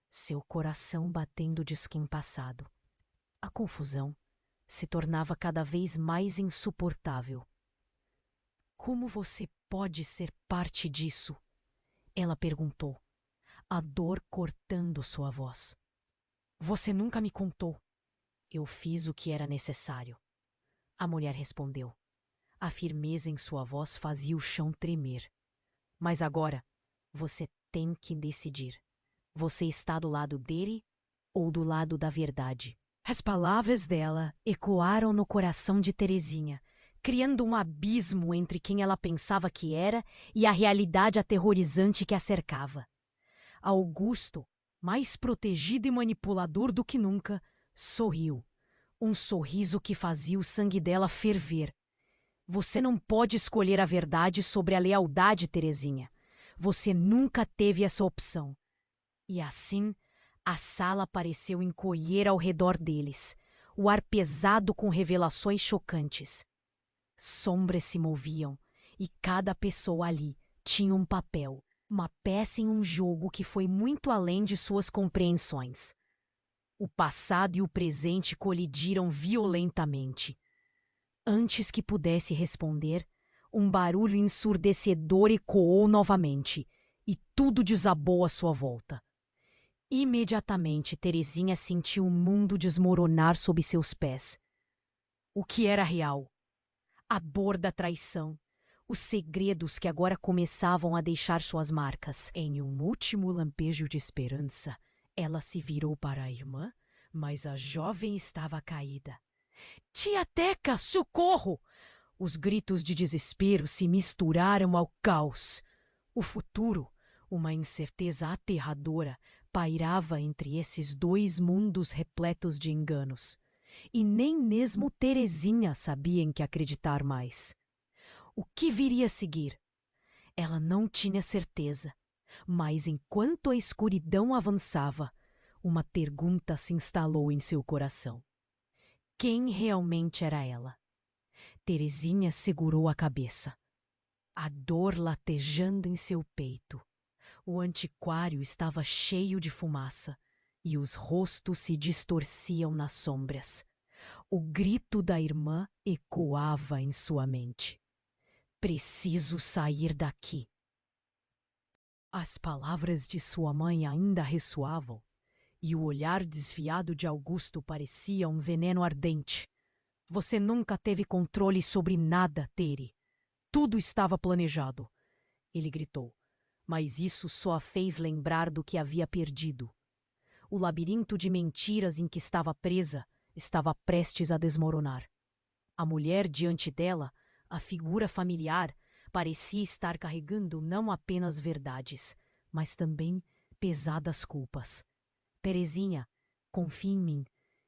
seu coração batendo descompassado. A confusão se tornava cada vez mais insuportável. Como você pode ser parte disso? Ela perguntou, a dor cortando sua voz. Você nunca me contou. Eu fiz o que era necessário. A mulher respondeu. A firmeza em sua voz fazia o chão tremer. Mas agora, você tem que decidir. Você está do lado dele ou do lado da verdade? As palavras dela ecoaram no coração de Terezinha, criando um abismo entre quem ela pensava que era e a realidade aterrorizante que a cercava. Augusto, mais protegido e manipulador do que nunca, sorriu. Um sorriso que fazia o sangue dela ferver. Você não pode escolher a verdade sobre a lealdade, Terezinha. Você nunca teve essa opção. E assim, a sala pareceu encolher ao redor deles, o ar pesado com revelações chocantes. Sombras se moviam, e cada pessoa ali tinha um papel, uma peça em um jogo que foi muito além de suas compreensões. O passado e o presente colidiram violentamente. Antes que pudesse responder, um barulho ensurdecedor ecoou novamente, e tudo desabou à sua volta. Imediatamente, Terezinha sentiu o mundo desmoronar sob seus pés. O que era real? A dor da traição, os segredos que agora começavam a deixar suas marcas. Em um último lampejo de esperança, ela se virou para a irmã, mas a jovem estava caída. Tia Teca, socorro! Os gritos de desespero se misturaram ao caos. O futuro, uma incerteza aterradora, pairava entre esses dois mundos repletos de enganos. E nem mesmo Terezinha sabia em que acreditar mais. O que viria a seguir? Ela não tinha certeza, mas enquanto a escuridão avançava, uma pergunta se instalou em seu coração. Quem realmente era ela? Terezinha segurou a cabeça, a dor latejando em seu peito. O antiquário estava cheio de fumaça e os rostos se distorciam nas sombras. O grito da irmã ecoava em sua mente. Preciso sair daqui. As palavras de sua mãe ainda ressoavam, e o olhar desviado de Augusto parecia um veneno ardente. Você nunca teve controle sobre nada, Tere. Tudo estava planejado. Ele gritou, mas isso só a fez lembrar do que havia perdido. O labirinto de mentiras em que estava presa estava prestes a desmoronar. A mulher diante dela, a figura familiar, parecia estar carregando não apenas verdades, mas também pesadas culpas. Terezinha, confie em mim.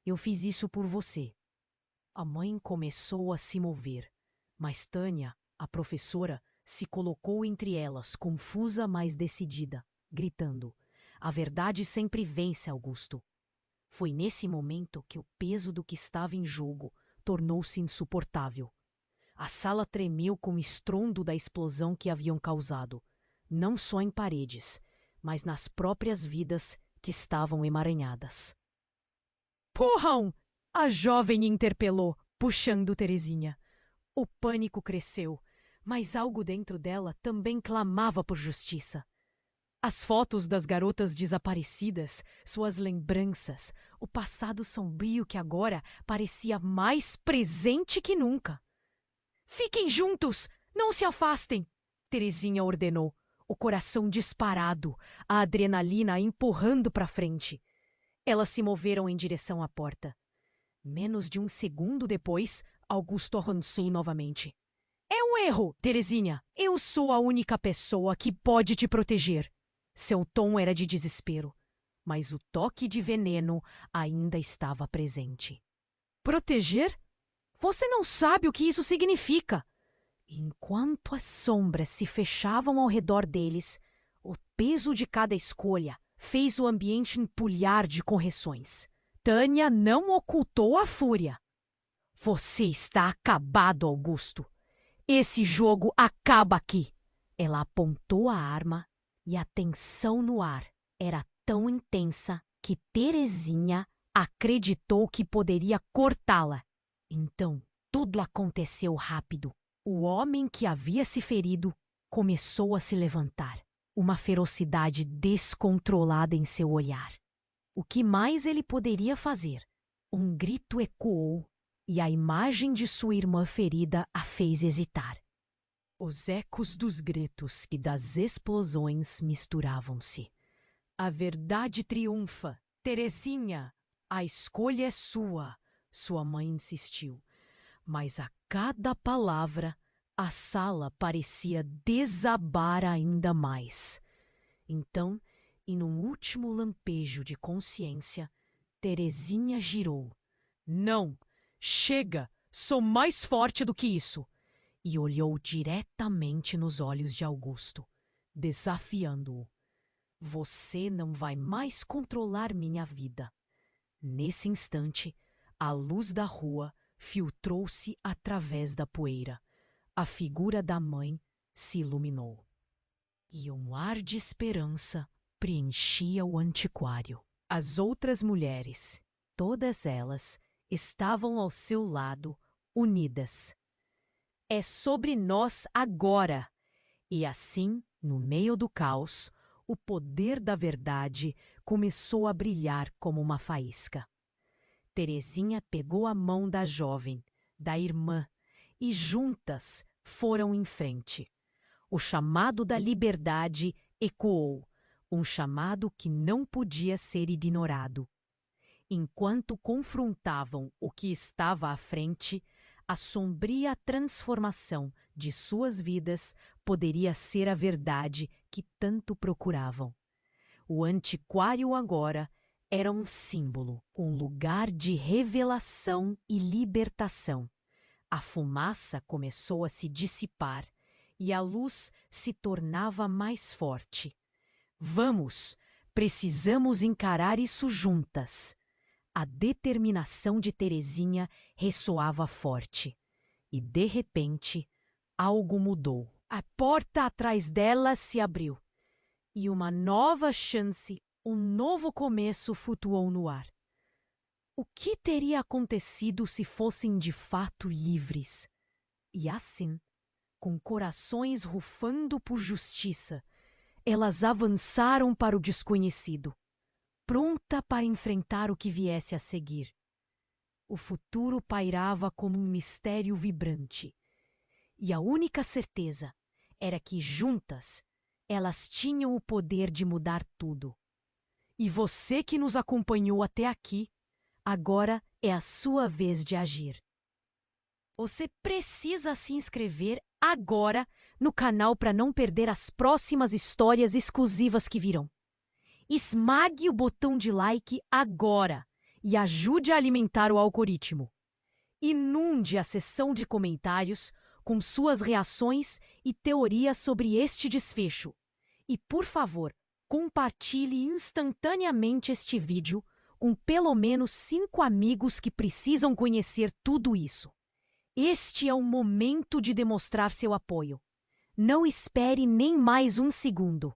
Eu fiz isso por você. A mãe começou a se mover, mas Tânia, a professora, se colocou entre elas, confusa, mas decidida, gritando. A verdade sempre vence, Augusto. Foi nesse momento que o peso do que estava em jogo tornou-se insuportável. A sala tremeu com o estrondo da explosão que haviam causado, não só em paredes, mas nas próprias vidas que estavam emaranhadas. Porrão! A jovem interpelou, puxando Terezinha. O pânico cresceu, mas algo dentro dela também clamava por justiça. As fotos das garotas desaparecidas, suas lembranças, o passado sombrio que agora parecia mais presente que nunca. Fiquem juntos! Não se afastem! Terezinha ordenou, o coração disparado, a adrenalina a empurrando para frente. Elas se moveram em direção à porta. Menos de um segundo depois, Augusto arrancou novamente. É um erro, Terezinha. Eu sou a única pessoa que pode te proteger. Seu tom era de desespero, mas o toque de veneno ainda estava presente. Proteger? Você não sabe o que isso significa. Enquanto as sombras se fechavam ao redor deles, o peso de cada escolha fez o ambiente empulhar de correções. Tânia não ocultou a fúria. Você está acabado, Augusto. Esse jogo acaba aqui. Ela apontou a arma e a tensão no ar era tão intensa que Terezinha acreditou que poderia cortá-la. Então, tudo aconteceu rápido. O homem que havia se ferido começou a se levantar, uma ferocidade descontrolada em seu olhar. O que mais ele poderia fazer? Um grito ecoou e a imagem de sua irmã ferida a fez hesitar. Os ecos dos gritos e das explosões misturavam-se. A verdade triunfa. Terezinha, a escolha é sua, sua mãe insistiu. Mas a cada palavra, a sala parecia desabar ainda mais. Então, e num último lampejo de consciência, Terezinha girou. Não! Chega! Sou mais forte do que isso! E olhou diretamente nos olhos de Augusto, desafiando-o. Você não vai mais controlar minha vida. Nesse instante, a luz da rua filtrou-se através da poeira. A figura da mãe se iluminou. E um ar de esperança preenchia o antiquário. As outras mulheres, todas elas, estavam ao seu lado, unidas. É sobre nós agora! E assim, no meio do caos, o poder da verdade começou a brilhar como uma faísca. Terezinha pegou a mão da jovem, da irmã, e juntas foram em frente. O chamado da liberdade ecoou, um chamado que não podia ser ignorado. Enquanto confrontavam o que estava à frente, a sombria transformação de suas vidas poderia ser a verdade que tanto procuravam. O antiquário agora era um símbolo, um lugar de revelação e libertação. A fumaça começou a se dissipar e a luz se tornava mais forte. Vamos, precisamos encarar isso juntas. A determinação de Terezinha ressoava forte. E, de repente, algo mudou. A porta atrás dela se abriu. E uma nova chance, um novo começo flutuou no ar. O que teria acontecido se fossem de fato livres? E assim, com corações rufando por justiça, elas avançaram para o desconhecido, pronta para enfrentar o que viesse a seguir. O futuro pairava como um mistério vibrante. E a única certeza era que, juntas, elas tinham o poder de mudar tudo. E você que nos acompanhou até aqui, agora é a sua vez de agir. Você precisa se inscrever agora no canal para não perder as próximas histórias exclusivas que virão. Esmague o botão de like agora e ajude a alimentar o algoritmo. Inunde a seção de comentários com suas reações e teorias sobre este desfecho. E, por favor, compartilhe instantaneamente este vídeo com pelo menos 5 amigos que precisam conhecer tudo isso. Este é o momento de demonstrar seu apoio. Não espere nem mais um segundo.